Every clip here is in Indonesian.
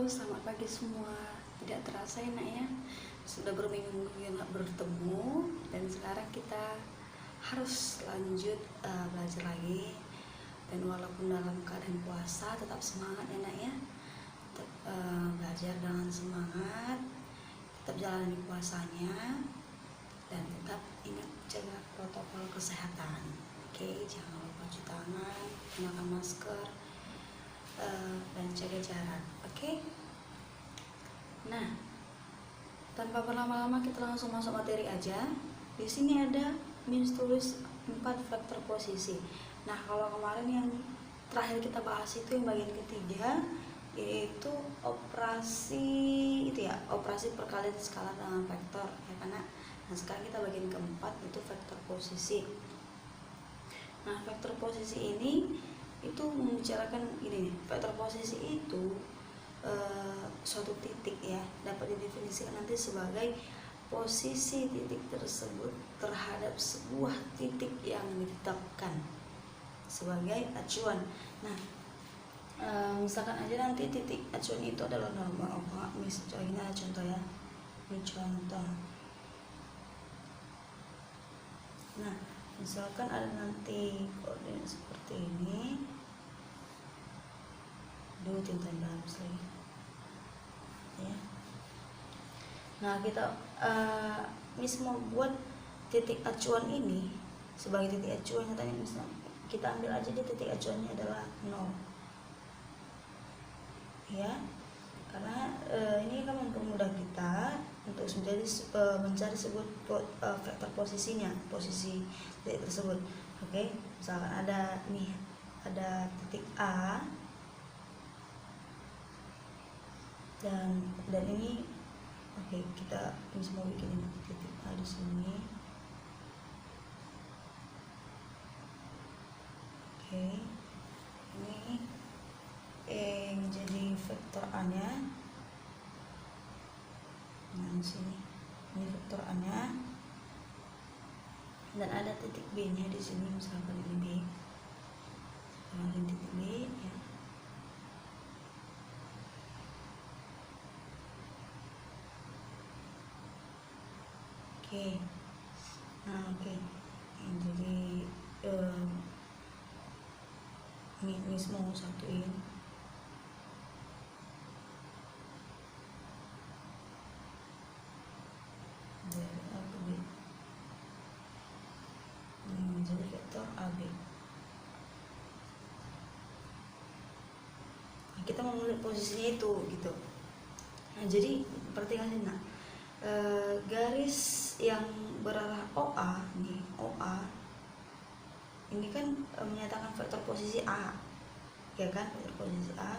selamat pagi semua. Tidak terasa ya nak ya, sudah berminggu-minggu yang gak bertemu, dan sekarang kita harus lanjut belajar lagi. Dan walaupun dalam keadaan puasa, tetap semangat ya nak ya. Tetap belajar dengan semangat, tetap jalani puasanya, dan tetap ingat jaga protokol kesehatan. Oke, jangan lupa cuci tangan, gunakan masker, dan jaga jarak. Oke. Nah, tanpa berlama-lama kita langsung masuk materi aja. Di sini ada tulis 4 faktor posisi. Nah, kalau kemarin yang terakhir kita bahas itu yang bagian ketiga, yaitu operasi perkalian skala dengan vektor ya karena. Nah, sekarang kita bagian keempat, itu vektor posisi. Nah, vektor posisi ini itu membicarakan ini, vektor posisi itu suatu titik ya, dapat didefinisikan nanti sebagai posisi titik tersebut terhadap sebuah titik yang ditetapkan sebagai acuan. Nah, misalkan aja nanti titik acuan itu adalah normal. Misalnya ini ada contoh ya, ini contoh. Nah, misalkan ada nanti koordinat seperti ini. Dulu tinta dalam lagi ya. Nah, kita mau buat titik acuan ini sebagai titik acuan. Katanya misalnya kita ambil aja di titik acuannya adalah 0 ya, karena ini kan mempermudah kita untuk mencari vektor posisinya, posisi titik tersebut. Oke, misalkan ada nih, ada titik A dan ini. Oke, kita mau bikin ini titik A di sini. Oke, ini menjadi vektor A-nya. Nah, di sini ini vektor A-nya, dan ada titik B-nya di sini, misalkan ini B. Ini titik B ya. Oke. Nah, oke. Jadi ini mau satuin. Dari A ke B. Ini menjadi vektor AB. Nah, kita mau melihat posisinya itu gitu. Nah, jadi perhatikan sini. Nah, garis yang berarah OA nih, OA ini kan menyatakan vektor posisi A ya kan, vektor posisi A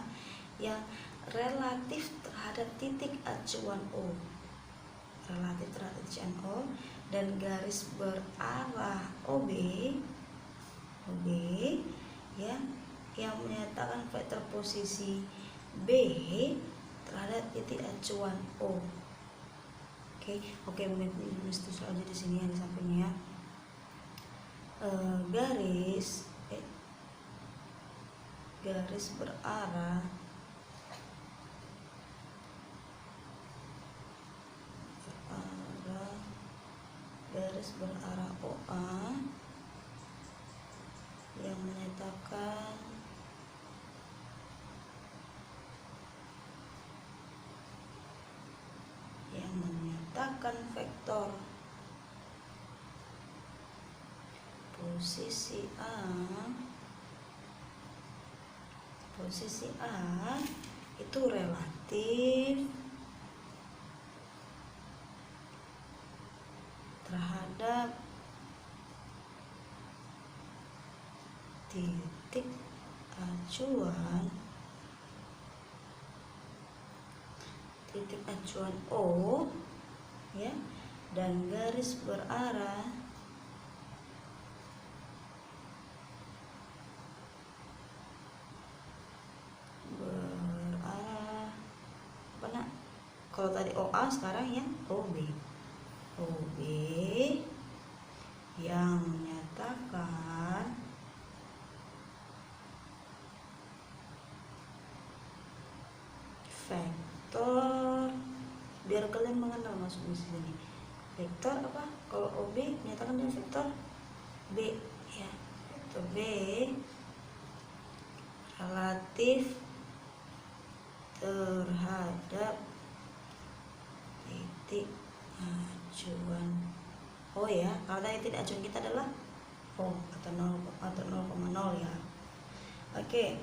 yang relatif terhadap titik acuan O, relatif terhadap acuan O, dan garis berarah OB ya yang menyatakan vektor posisi B terhadap titik acuan O. Oke, mungkin tulis aja di sini ya, di sampingnya garis berarah OA yang menyatakan vektor posisi A itu relatif terhadap titik acuan O ya, dan garis berarah apa nak? Kalau tadi OA, sekarang yang OB yang menyatakan vektor, biar kalian mengenal masuk di sini. Vektor apa? Kalau OB menyatakan dengan vektor B ya. Vektor B relatif terhadap titik acuan O ya. Kalau tadi titik acuan kita adalah O atau 0,0 ya. Oke.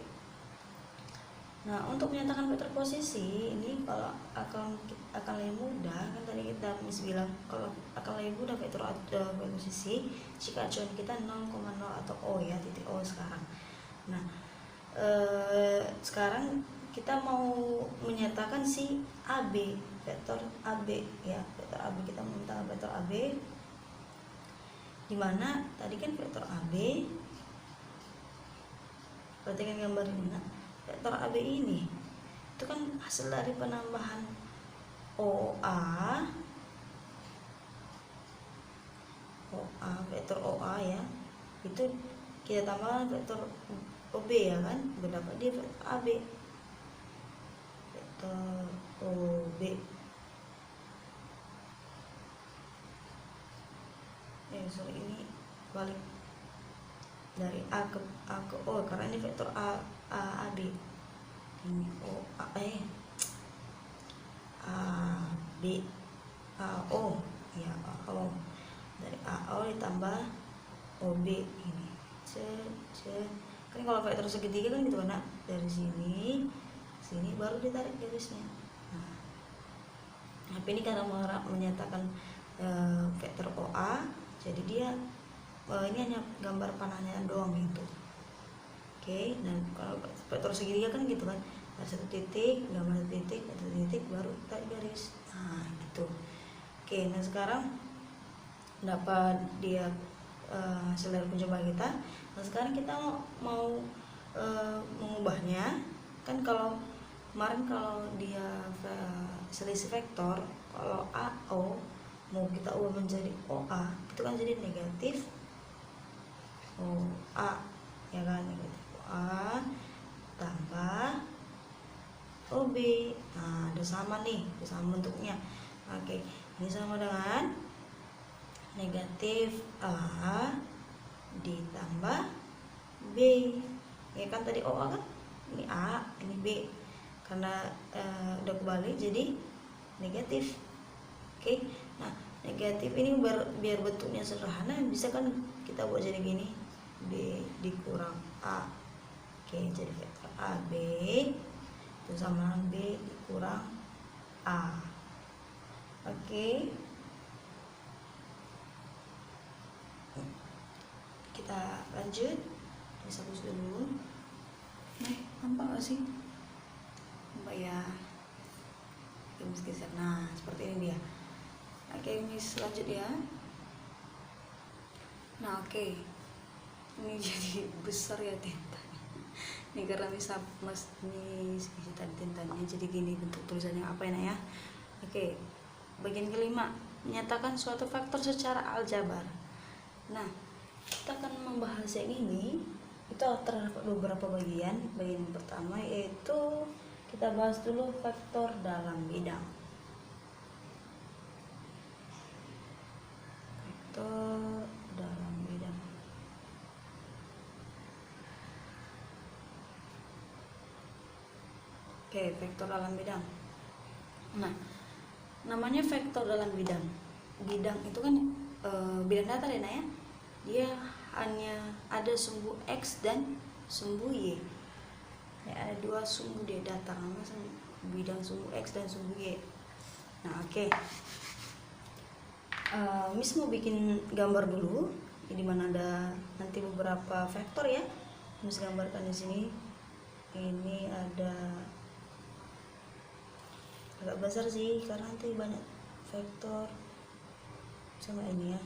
Nah, untuk menyatakan vektor posisi ini kalau akan lebih mudah, kan tadi kita bilang kalau akan lebih mudah vektor posisi jika acuan kita 0,0 atau O ya, titik O sekarang. Nah, sekarang kita mau menyatakan si AB, vektor AB ya, vektor AB. Kita menyatakan vektor AB di mana tadi kan vektor AB, perhatikan gambar ini. Nah, vektor AB ini itu kan hasil dari penambahan OA, vektor OA ya, itu kita tambahkan vektor OB ya kan, berdapat dia vektor AB, vektor OB. Sorry, ini balik dari A ke O karena ini vektor AB. Ini AB AO ya, AO. Dari AO ditambah OB ini. Kan kalau vektor segitiga kan gitu kan, dari sini baru ditarik garisnya. Nah, tapi ini karena menyatakan vektor OA, jadi dia ini hanya gambar panahnya doang gitu. Oke, dan kalau vektor segitiga kan gitu kan, ada satu titik, gambar satu titik, baru tarik garis. Nah, gitu. Oke, nah sekarang dapat dia hasil dari percobaan kita. Nah, sekarang kita mau mengubahnya. Kan kalau kemarin kalau dia selisih vektor, kalau AO mau kita ubah menjadi OA, itu kan jadi negatif OA ya kan, negatif OA tambah OB. Nah, udah sama nih, udah sama bentuknya. Oke, ini sama dengan negatif A ditambah B ya kan, tadi OA kan, ini A, ini B, karena udah kebalik jadi negatif. Oke, nah negatif ini biar bentuknya sederhana, bisa kan kita buat jadi gini, B dikurang A. Oke, jadi vektor AB itu sama dengan B dikurang A. Oke, kita lanjut. Bisa hapus dulu. Nampak gak sih? Nampak ya. Nah, seperti ini dia. Oke, ini lanjut ya. Nah, oke. Ini jadi besar ya tinta. Ini karena bisa ini tadi tintanya jadi gini bentuk tulisannya apa ya, ya. Oke. Bagian kelima, menyatakan suatu faktor secara aljabar. Nah, kita akan membahas yang ini itu terdapat beberapa bagian. Bagian pertama yaitu kita bahas dulu faktor dalam bidang. Faktor dalam bidang. Oke, vektor dalam bidang. Nah, namanya vektor dalam bidang. Bidang itu kan bidang datar ya, ya. Dia hanya ada sumbu X dan sumbu Y. Ya, ada dua sumbu dia datar, namanya bidang sumbu X dan sumbu Y. Nah, oke. Miss mau bikin gambar dulu, di mana ada nanti beberapa vektor ya. Miss gambarkan di sini. Ini ada agak besar sih karena nanti banyak vektor sama ini ya.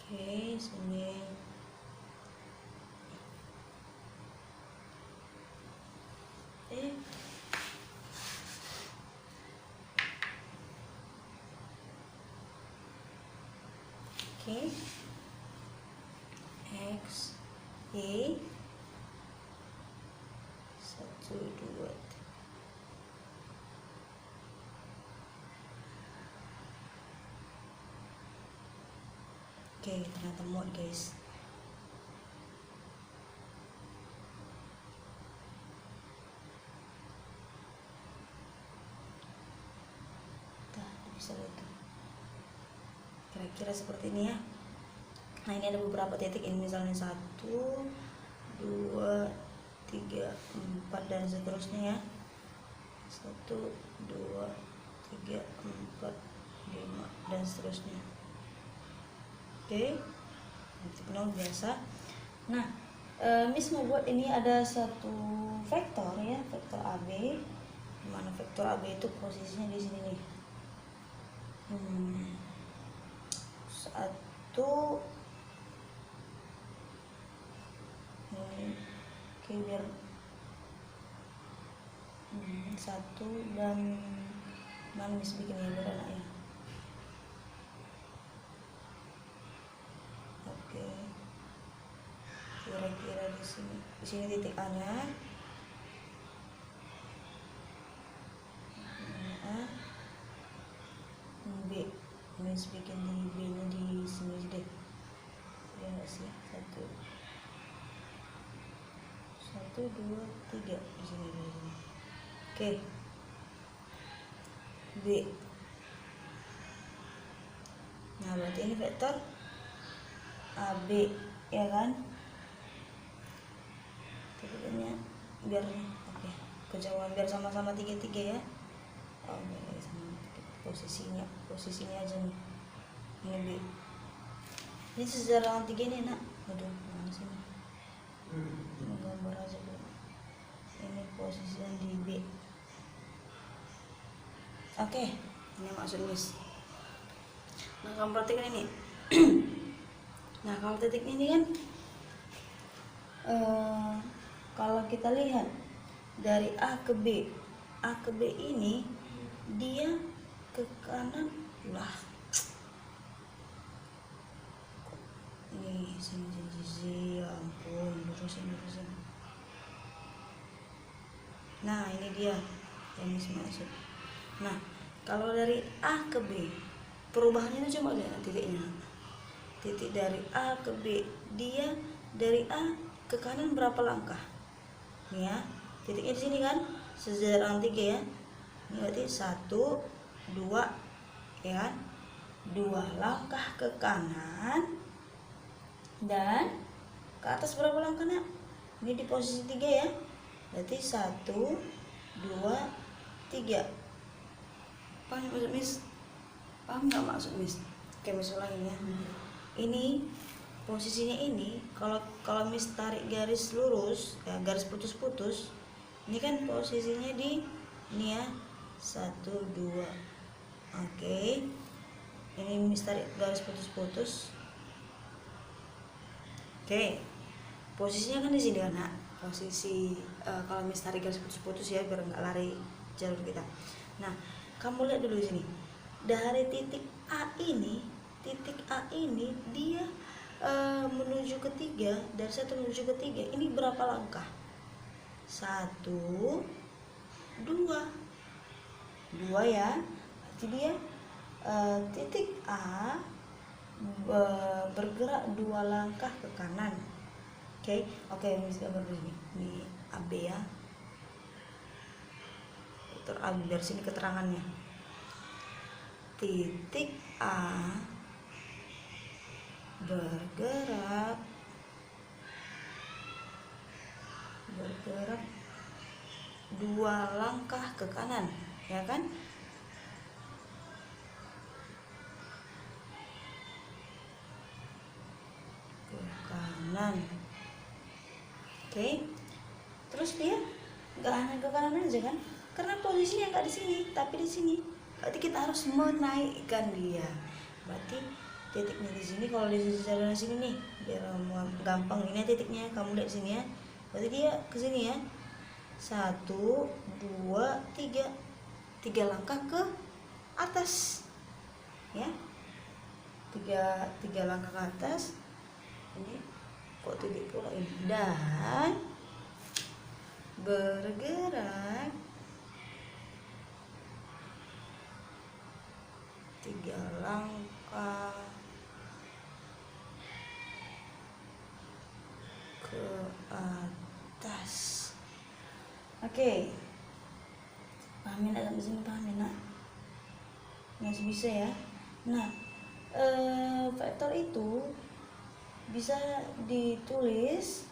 Oke, sini. Oke. X, Y, Oke, ternyata muat guys. Bisa itu kira-kira seperti ini ya. Nah, ini ada beberapa titik, ini misalnya 1, 2, 3, 4 dan seterusnya ya. 1, 2, 3, 4, 5 dan seterusnya. Oke, titik nol biasa. Nah, Miss mau buat ini ada satu vektor ya, vektor AB. Dimana vektor AB itu posisinya di sini nih. 1, oke, biar 1 dan manis bikinnya biar enak ya. Oke, kira-kira di sini titik A nya. B, Miss bikin di B nya di sini deh ya nggak sih. 1, 2, 3 di sini. Oke, B. Nah, berarti ini vektor AB ya kan. Titiknya biar oke, kejauhan biar sama-sama 3 ya. Oh, sama posisinya aja nih. Ini B. Ini sejarah 3 ini nak. Aduh, mana sih nih? Ini gambar aja dulu. Ini posisinya di B. Oke, ini maksud Miss. Nah, kamu perhatikan ini. Nah, kalau titik ini kan kalau kita lihat dari A ke B ini dia ke kanan lah. Nih, sini, ya ampun, lurusin. Nah, ini dia yang Miss maksud. Nah, kalau dari A ke B perubahannya itu cuma lihat titiknya. Titik dari A ke B, dia dari A ke kanan berapa langkah? Nih ya, titiknya di sini kan, sejajar 3 ya. Ini berarti 1, 2 ya kan? 2 langkah ke kanan dan ke atas berapa langkah nak? Ini di posisi 3 ya. Berarti 1, 2, 3. Paham maksud Miss? Paham nggak maksud Miss? Oke, Miss ulangin ya. Ini posisinya ini kalau Miss tarik garis lurus ya, garis putus-putus, ini kan posisinya di ini ya, 1, 2. Oke, ini Miss tarik garis putus-putus. Oke, posisinya kan di sini kan nak. Posisi kalau Miss tarik garis putus-putus ya, biar nggak lari jalur kita. Nah, kamu lihat dulu di sini. Dari titik A ini dia menuju ke 3, dari 1 menuju ke 3 ini berapa langkah? 1, 2 ya. Berarti dia titik A bergerak 2 langkah ke kanan. Oke, Miss gambar begini. Ini AB ya. Vektor AB, dari sini keterangannya. Titik A bergerak 2 langkah ke kanan, ya kan? Ke kanan. Oke. Terus dia nggak hanya ke kanan aja kan? Karena posisinya nggak di sini, tapi di sini. Berarti kita harus menaikkan dia. Berarti titiknya di sini, kalau di sejajar sini nih, biar gampang ini titiknya, kamu lihat sini ya. Berarti dia ke sini ya. 1, 2, 3. 3 langkah ke atas. Ya. 3 langkah ke atas. Ini kok titik pula ini. Dan bergerak 3 langkah atas. Oke, pahamin agak di sini, pahamin nak, masih bisa ya. Nah, vektor itu bisa ditulis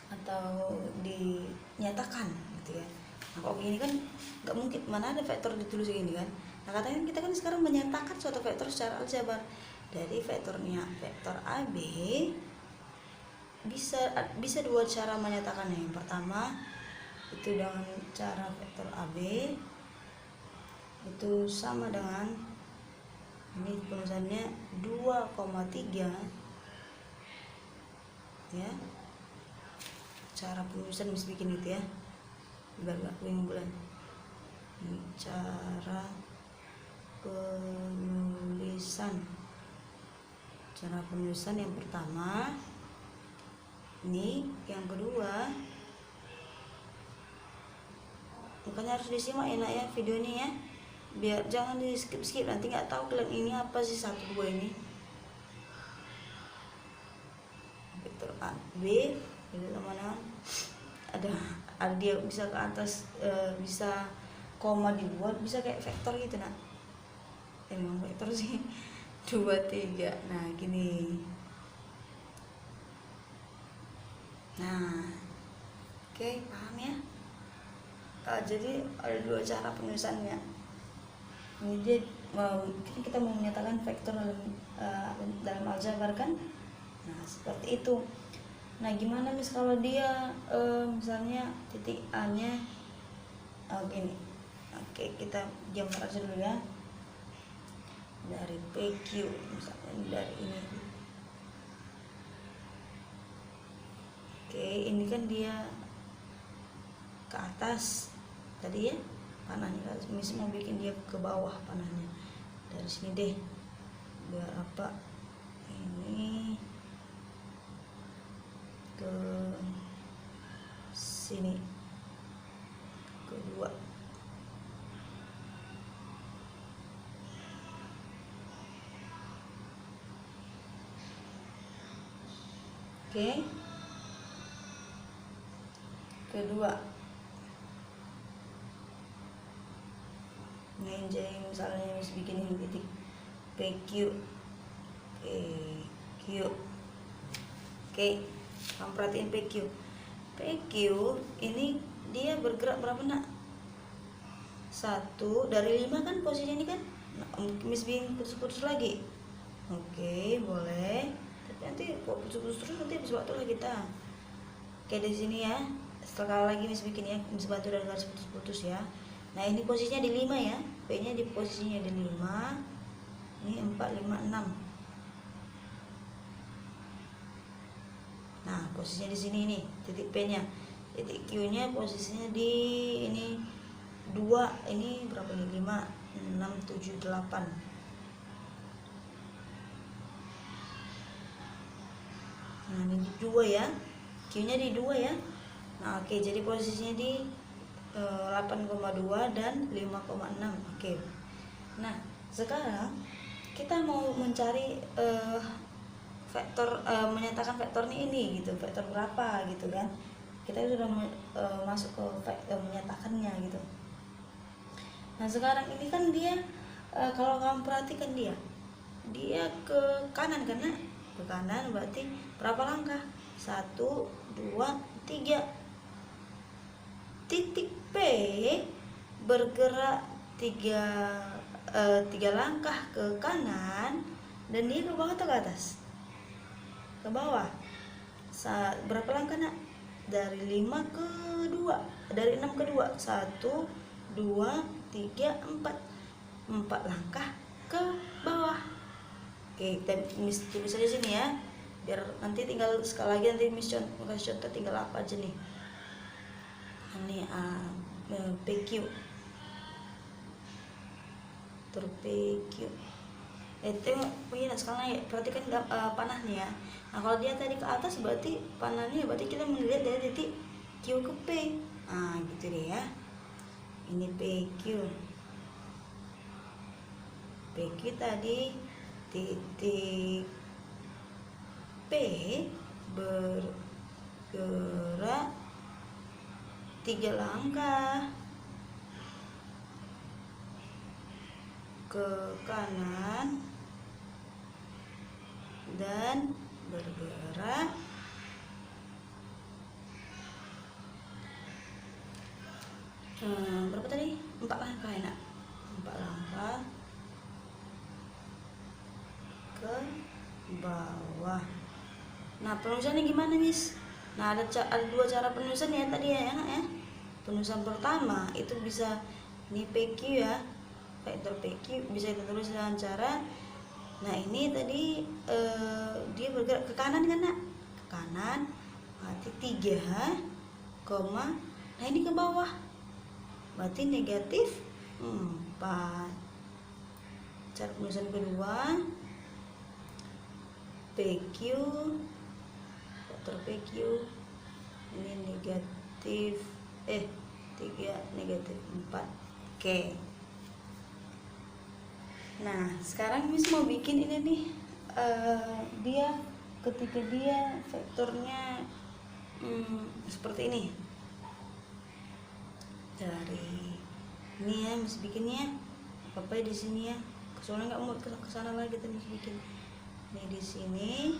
atau dinyatakan gitu ya. Nah, kalau gini kan nggak mungkin, mana ada vektor ditulis gini kan. Nah, katanya kita kan sekarang menyatakan suatu vektor secara aljabar. Dari vektornya vektor AB bisa dua cara menyatakannya. Yang pertama itu dengan cara vektor AB itu sama dengan, ini penulisannya 2,3 ya, cara penulisan mesti bikin itu ya biar gak bingung bulan. Ini cara penulisan yang pertama ini, yang kedua makanya harus disimak ya nak ya video ini ya, biar jangan di skip nanti nggak tahu kalian ini apa sih 1, 2 ini. Vektor A B itu teman-teman ada dia bisa ke atas, bisa koma dibuat, bisa kayak vektor gitu nak, emang vektor sih 2, 3. Nah gini, nah oke, paham ya. Jadi ada dua cara penulisannya. Ini dia kita mau menyatakan vektor dalam aljabar kan. Nah seperti itu. Nah gimana kalau dia misalnya titik A nya gini. Oke, kita gambar aja dulu ya, dari PQ misalnya dari ini. Oke, ini kan dia ke atas tadi ya panahnya, misalnya mau bikin dia ke bawah panahnya dari sini deh, biar apa, ini ke sini kedua. Oke, kedua. Nah jadi misalnya harus bikin ini titik PQ. Oke, kamu perhatiin PQ ini dia bergerak berapa nak? 1 dari 5 kan posisinya ini kan. Nah, Miss bikin putus-putus lagi. Oke, boleh. Tapi nanti kok putus-putus terus nanti habis waktu lah kita. Oke, di sini ya. Setelah lagi Miss bikin ya, Miss bantu dan garis putus-putus ya. Nah, ini posisinya di 5 ya. P-nya di posisinya di 5. Ini 4, 5, 6. Nah, posisinya di sini nih, titik P-nya. Titik Q-nya posisinya di ini 2. Ini berapa nih? 5, 6, 7, 8. Nah, ini di 2 ya. Q-nya di 2 ya. Nah, oke, jadi posisinya di 8,2 dan 5,6. Oke. Nah, sekarang kita mau mencari vektor, menyatakan vektornya ini gitu, vektor berapa gitu kan. Kita sudah masuk ke menyatakannya gitu. Nah, sekarang ini kan dia kalau kamu perhatikan dia ke kanan, karena ke kanan berarti berapa langkah? 1, 2, 3. Titik P bergerak 3 langkah ke kanan, dan dia ke bawah atau ke atas? Ke bawah. Berapa langkah nak? Dari 5 ke 2, dari 6 ke 2. 1, 2, 3, 4. 4 langkah ke bawah. Oke, kita Miss tulis aja sini ya, biar nanti tinggal sekali lagi nanti Miss kasih contoh tinggal apa aja nih. Ini PQ PQ tengok sekarang ya, perhatikan panahnya ya. Nah kalau dia tadi ke atas berarti panahnya, berarti kita melihat dari titik Q ke P. Nah gitu deh ya, ini PQ tadi titik P bergerak 3 langkah ke kanan dan bergerak berapa tadi? 4 langkah ya nak? 4 langkah ke bawah. Nah, penulisannya gimana, Miss? Nah, ada 2 cara penulisan ya tadi ya, nak ya. Penulisan pertama itu bisa ini PQ ya, vektor PQ bisa kita tulis dengan cara, nah ini tadi dia bergerak ke kanan kan nak? Ke kanan, berarti 3, nah ini ke bawah, berarti negatif 4. Cara penulisan kedua, PQ, vektor PQ ini negatif 3 negatif 4. Oke. Nah, sekarang Miss mau bikin ini nih, dia ketika dia vektornya seperti ini. Dari ini ya Miss bikinnya apa di sini ya. Soalnya nggak mau ke sana lagi, kita Miss bikin. Ini di sini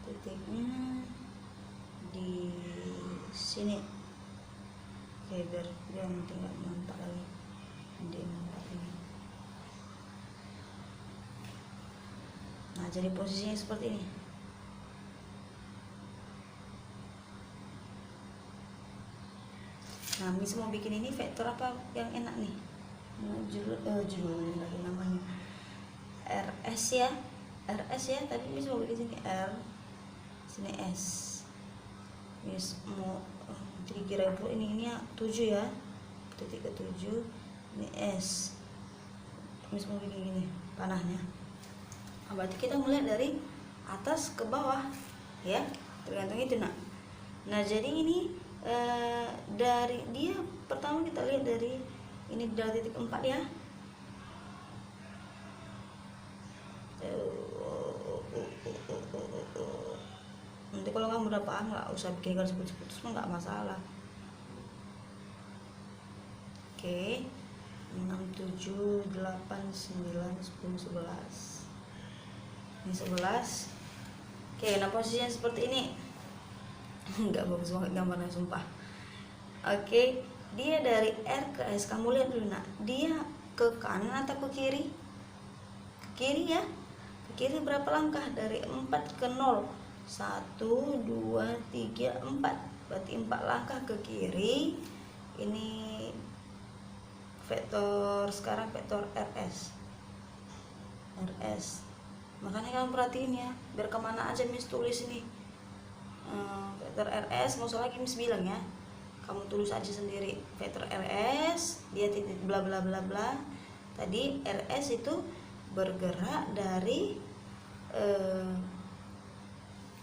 titiknya di sini. Oke, biar nanti nggak nampak lagi. Dia nampak ini. Nah, jadi posisinya seperti ini. Nah, Miss mau bikin ini vektor apa yang enak nih? Judul lagi namanya RS ya. RS ya, tadi Miss mau bikin sini R, sini S. Miss mau kira-kira ini 7 ya, titik ke 7, ini S. Miss mau bikin gini panahnya. Nah, berarti kita mulai dari atas ke bawah ya, tergantung itu nak. Nah, jadi ini dari dia pertama kita lihat dari ini dari titik 4 ya. Nanti kalau kamu udah paham nggak usah bikin garis putus-putus mah nggak masalah. Oke, 6, 7, 8, 9, 10, 11. Ini 11. Oke, nah posisinya seperti ini. Nggak bagus banget gambarnya sumpah. Oke, dia dari R ke S, kamu lihat dulu nak, dia ke kanan atau ke kiri? Ke kiri ya. Ke kiri berapa langkah? Dari 4 ke 0. 1, 2, 3, 4. Berarti 4 langkah ke kiri. Ini vektor, sekarang vektor RS. RS. Makanya kamu perhatiin ya, biar kemana aja Miss tulis ini. Vektor RS, nggak usah lagi Miss bilang ya. Kamu tulis aja sendiri. Vektor RS, dia titik bla bla bla bla. Tadi RS itu bergerak dari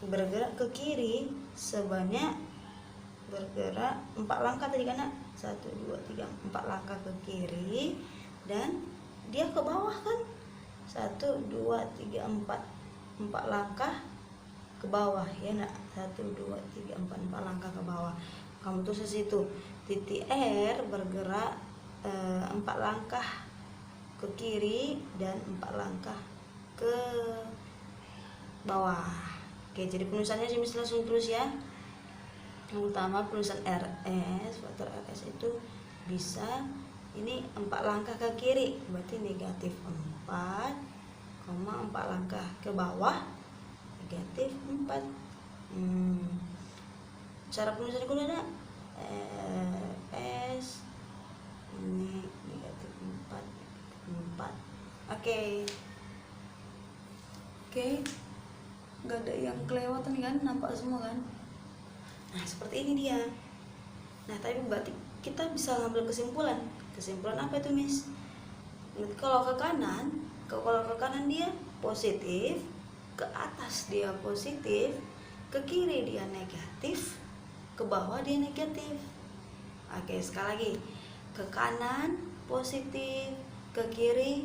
bergerak ke kiri sebanyak bergerak 4 langkah tadi kan, 1, 2, 3, 4 langkah ke kiri, dan dia ke bawah kan 1, 2, 3, 4 langkah ke bawah ya nak, 1, 2, 3, 4 langkah ke bawah. Kamu tulis di situ titik R bergerak 4 langkah ke kiri dan 4 langkah ke bawah. Oke, jadi penulisannya sih Miss langsung tulis ya. Yang utama penulisan RS, vektor RS itu bisa ini 4 langkah ke kiri, berarti negatif 4, 4 langkah ke bawah negatif 4. Cara penulisan gue ada S ini negatif 4. Oke. Nggak ada yang kelewatan kan, nampak semua kan. Nah, seperti ini dia. Nah, tapi berarti kita bisa ngambil kesimpulan apa itu Miss? Kalau ke kanan dia positif, ke atas dia positif, ke kiri dia negatif, ke bawah dia negatif. Oke, sekali lagi, ke kanan positif, ke kiri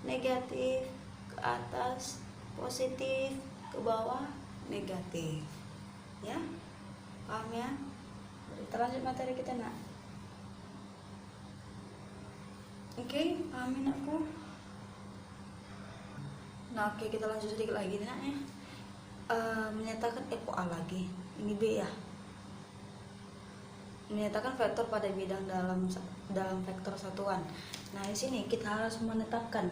negatif, ke atas positif, ke bawah negatif ya. kita lanjut materi kita nak. Oke, amin aku. Nah, oke, kita lanjut sedikit lagi nak ya. Menyatakan A lagi. Ini B ya. Menyatakan vektor pada bidang dalam vektor satuan. Nah, di sini kita harus menetapkan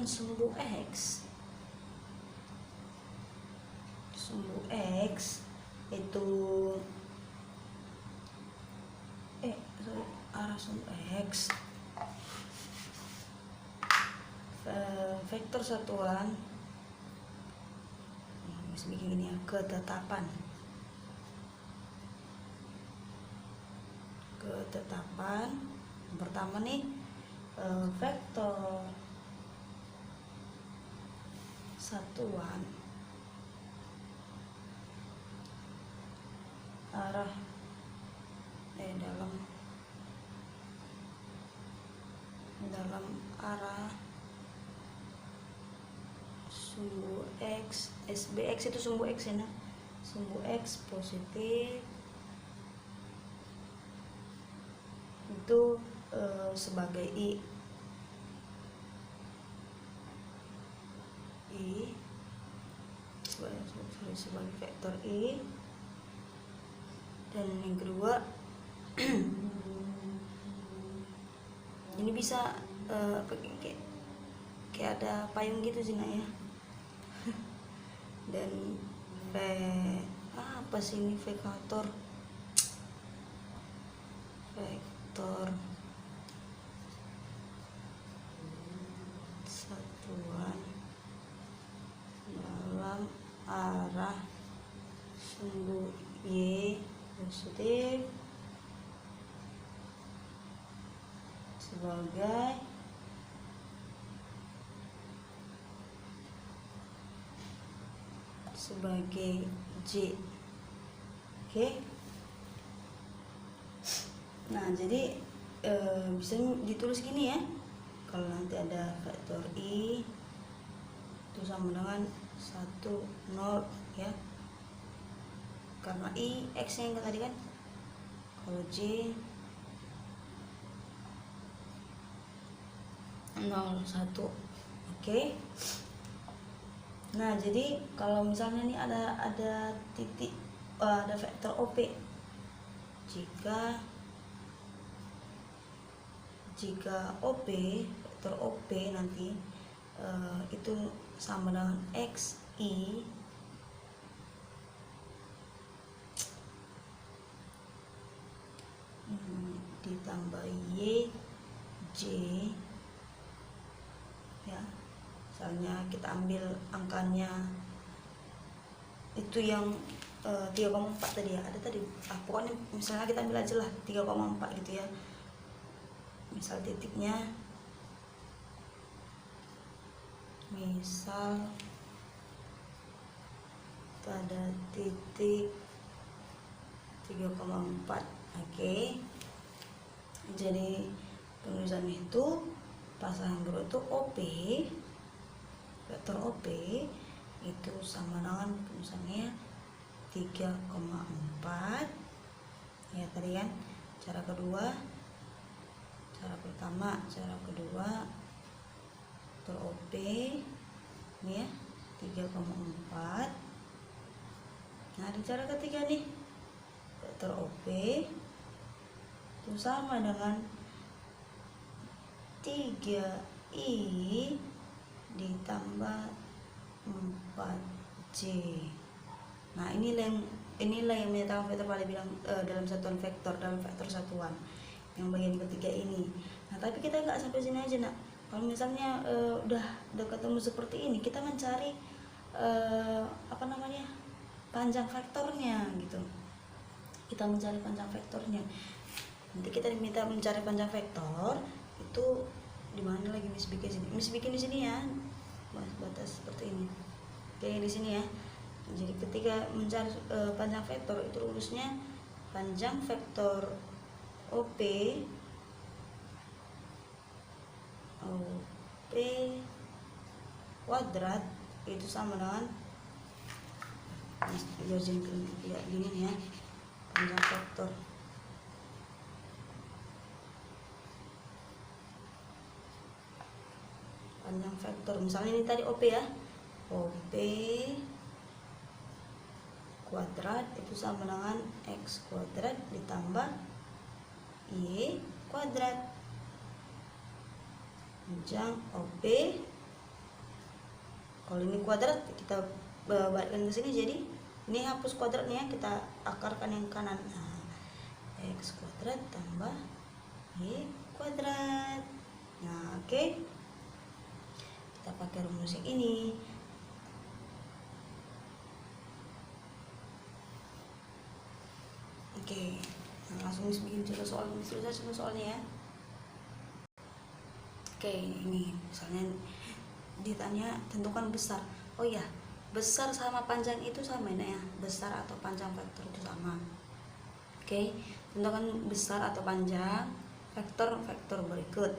sumbu X. Sumbu X itu arah sumbu X vektor satuan. Bisa bikin ini ya, ketetapan yang pertama nih, vektor satuan arah dalam arah sumbu X, SBX itu sumbu X ya, nah. Sumbu X positif itu sebagai I sebagai vektor I. Dan yang kedua ini bisa kayak ada payung gitu sih nak ya. Dan apa sih ini, vektor satuan dalam arah sumbu Y positif sebagai J. Oke. Nah, jadi bisa ditulis gini ya. Kalau nanti ada vektor I itu sama dengan 1, 0 ya. Karena I X yang tadi kan. Kalau J 0, 1. Oke. Nah, jadi kalau misalnya nih ada titik, ada vektor OP. Jika OP, vektor OP nanti itu sama dengan XI ditambah YJ ya. Misalnya kita ambil angkanya itu yang 3,4 tadi ya, ada tadi. Pokoknya misalnya kita ambil aja lah 3,4 gitu ya. Misal titiknya pada titik 3,4. Oke. Jadi penulisan itu pasangan kedua itu OP, vektor OP itu sama dengan penulisannya 3,4 ya tadi kan. Cara kedua, cara pertama, cara kedua vektor OP ini ya 3,4. Nah, di cara ketiga nih vektor OP itu sama dengan 3I ditambah 4J. Nah, inilah yang menyatakan vektor pada bidang dalam satuan vektor, dalam vektor satuan yang bagian ketiga ini. Nah, tapi kita nggak sampai sini aja nak. Kalau misalnya udah ketemu seperti ini, kita mencari panjang vektornya gitu. Kita mencari panjang vektornya. Nanti kita diminta mencari panjang vektor itu di mana lagi Miss bikin sini? Miss bikin di sini ya. Batas seperti ini. Oke, di sini ya. Jadi ketika mencari panjang vektor itu rumusnya panjang vektor OP kuadrat itu sama dengan gini ya. panjang vektor. Panjang vektor, misalnya ini tadi OP ya, OP kuadrat itu sama dengan X kuadrat ditambah Y kuadrat. Panjang OP, kalau ini kuadrat kita balikkan ke sini, jadi ini hapus kuadratnya, kita akarkan yang kanan. Nah, X kuadrat tambah Y kuadrat. Nah, oke. Kita pakai rumus yang ini. Oke. Nah, langsung bikin contoh soalnya ya. Oke, ini misalnya ditanya tentukan besar. Oh ya, besar sama panjang itu sama ya, besar atau panjang vektor itu sama. Oke, tentukan besar atau panjang vektor berikut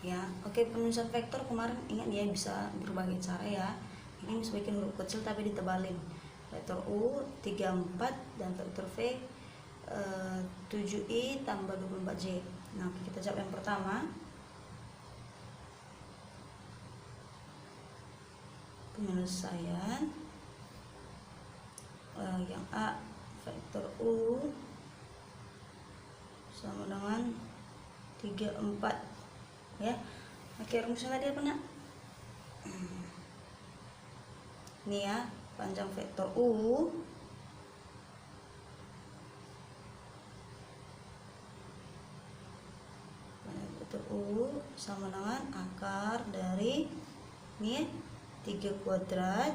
ya. Oke, penulisan vektor kemarin ingat ya, bisa berbagai cara ya. Ini bisa bikin huruf kecil tapi ditebalin. Vektor U 34 dan vektor V 7i tambah 24j. Nah, kita jawab yang pertama. Penyelesaian yang A, vektor U sama dengan 34 ya. Oke, rumusnya tadi apa nak? Ini ya, panjang vektor U sama dengan akar dari ini 3 kuadrat,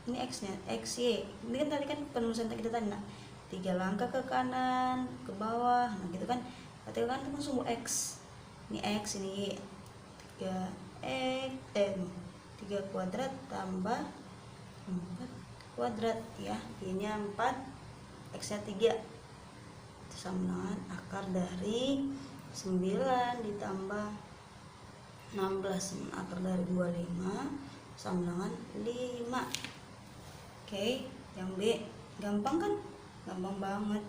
ini X nya, XY. Ini kan tadi kan penulisan kita tadi nak, 3 langkah ke kanan, ke bawah, nah gitu kan. Berarti kan itu langsung X. Ini X, ini Y. 3 kuadrat tambah 4 kuadrat ya. Y-nya 4, X-nya 3. Itu sama dengan akar dari 9 ditambah 16, akar dari 25 sama dengan 5. Oke, yang B gampang kan? Gampang banget.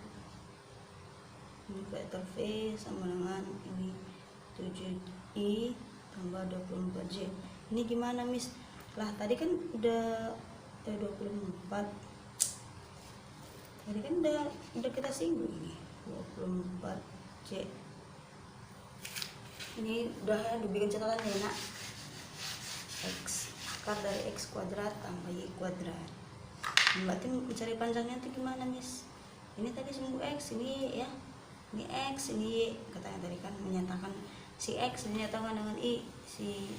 Ini vektor V sama dengan ini 7i tambah 24j. Ini gimana Miss? Lah tadi kan udah 24. Tadi kan udah kita singgung ini 24j. Ini udah dibikin catatan ya nak. X, akar dari X kuadrat tambah Y kuadrat. Berarti mencari panjangnya itu gimana Miss? Ini tadi sungguh X, ini ya, ini X, ini Y. Katanya tadi kan menyatakan si X dinyatakan dengan Y, si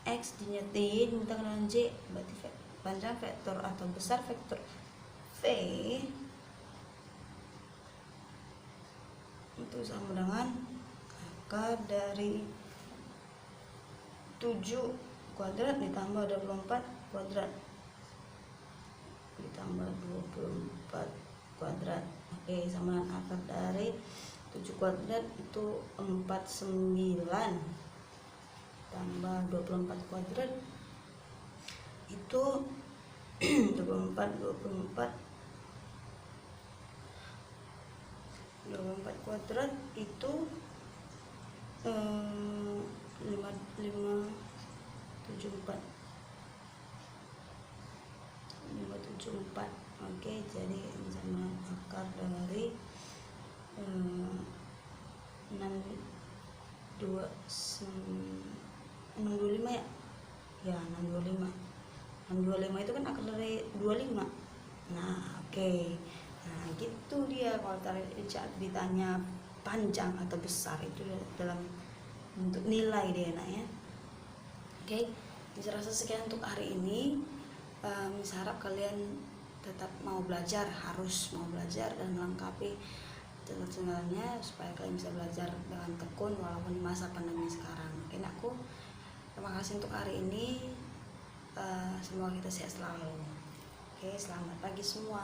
X dinyatakan dengan J. Berarti panjang vektor atau besar vektor V itu sama dengan akar dari 7 kuadrat ditambah 24 kuadrat ditambah 24 kuadrat. Oke, sama dengan akar dari 7 kuadrat itu 49 tambah 24 kuadrat itu 24 kuadrat itu 574. Oke, jadi sama akar dari 625 ya. Ya, 625 itu kan akar dari 25. Nah, oke. Nah, gitu dia kalau ditanya panjang atau besar itu dalam bentuk nilai dia nak ya. Oke, saya rasa sekian untuk hari ini. Saya harap kalian tetap mau belajar, harus mau belajar dan melengkapi catatan-catatannya supaya kalian bisa belajar dengan tekun walaupun di masa pandemi sekarang. Oke nakku, terima kasih untuk hari ini. Semoga kita sehat selalu. Oke, selamat pagi semua.